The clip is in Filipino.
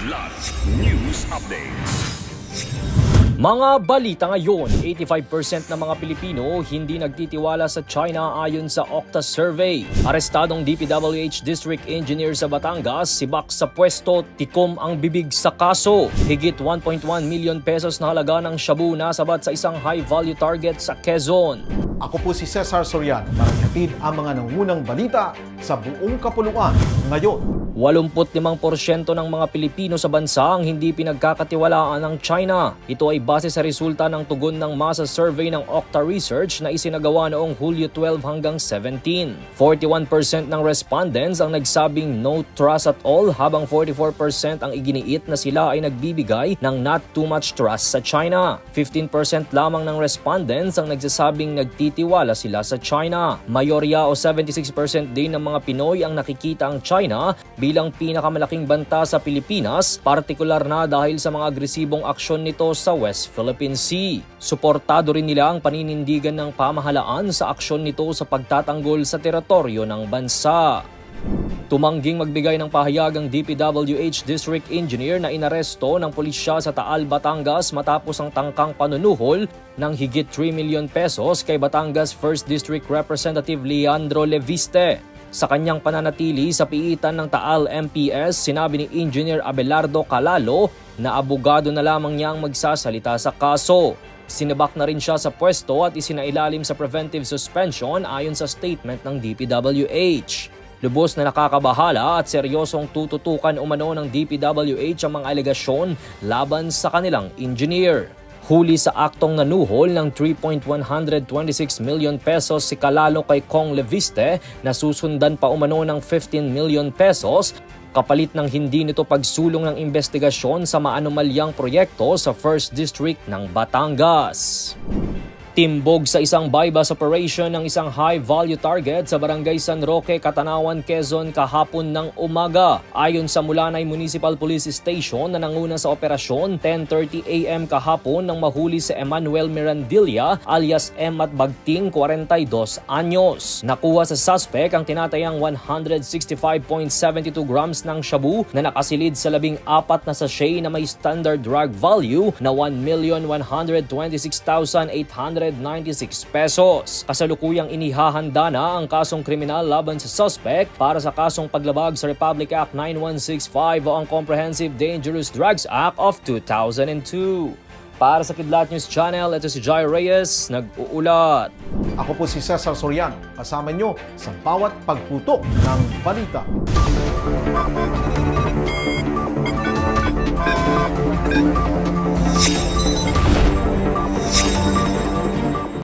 Kidlat News Updates. Mga balita ngayon, 85% ng mga Pilipino hindi nagtitiwala sa China ayon sa Okta Survey. Arestadong DPWH District Engineer sa Batangas, sibak sa pwesto, tikom ang bibig sa kaso. Higit 1.1 million pesos na halaga ng shabu nasabat sa isang high-value target sa Quezon. Ako po si Cesar Soriano para ihatid ang mga nangunang balita sa buong kapuluan ngayon. 85% ng mga Pilipino sa bansa ang hindi pinagkakatiwalaan ng China. Ito ay base sa resulta ng tugon ng masa survey ng Okta Research na isinagawa noong Hulyo 12 hanggang 17. 41% ng respondents ang nagsabing no trust at all, habang 44% ang iginiit na sila ay nagbibigay ng not too much trust sa China. 15% lamang ng respondents ang nagsasabing nagtitiwala sila sa China. Mayorya o 76% din ng mga Pinoy ang nakikita ang China bilang pinakamalaking banta sa Pilipinas, partikular na dahil sa mga agresibong aksyon nito sa West Philippine Sea. Suportado rin nila ang paninindigan ng pamahalaan sa aksyon nito sa pagtatanggol sa teritoryo ng bansa. Tumangging magbigay ng pahayag ang DPWH District Engineer na inaresto ng pulisya sa Taal, Batangas matapos ang tangkang panunuhol ng higit 3 million pesos kay Batangas 1st District Representative Leandro Leviste. Sa kanyang pananatili sa piitan ng Taal MPS, sinabi ni Engineer Abelardo Calalo na abogado na lamang niya ang magsasalita sa kaso. Sinibak na rin siya sa pwesto at isinailalim sa preventive suspension ayon sa statement ng DPWH. Lubos na nakakabahala at seryosong tututukan umano ng DPWH ang mga alegasyon laban sa kanilang engineer. Huli sa aktong nanuhol ng 3.126 million pesos si Calalo kay Kong Leviste na susundan pa umano ng 15 million pesos kapalit ng hindi nito pagsulong ng investigasyon sa maanomalyang proyekto sa 1st District ng Batangas. Timbog sa isang bypass operation ng isang high-value target sa Barangay San Roque, Catanawan, Quezon kahapon ng umaga. Ayon sa Mulanay Municipal Police Station na nanguna sa operasyon, 10:30 AM kahapon nang mahuli si Emmanuel Mirandilla alias M at Bagting, 42 anyos. Nakuha sa suspect ang tinatayang 165.72 grams ng shabu na nakasilid sa 14 na sachet na may standard drug value na 1,126,896 pesos. Kasalukuyang inihahanda na ang kasong kriminal laban sa suspect para sa kasong paglabag sa Republic Act 9165 o ang Comprehensive Dangerous Drugs Act of 2002. Para sa Kidlat News Channel, ito si Jai Reyes, nag-uulat. Ako po si Cesar Soriano, kasama nyo sa bawat pagputok ng balita.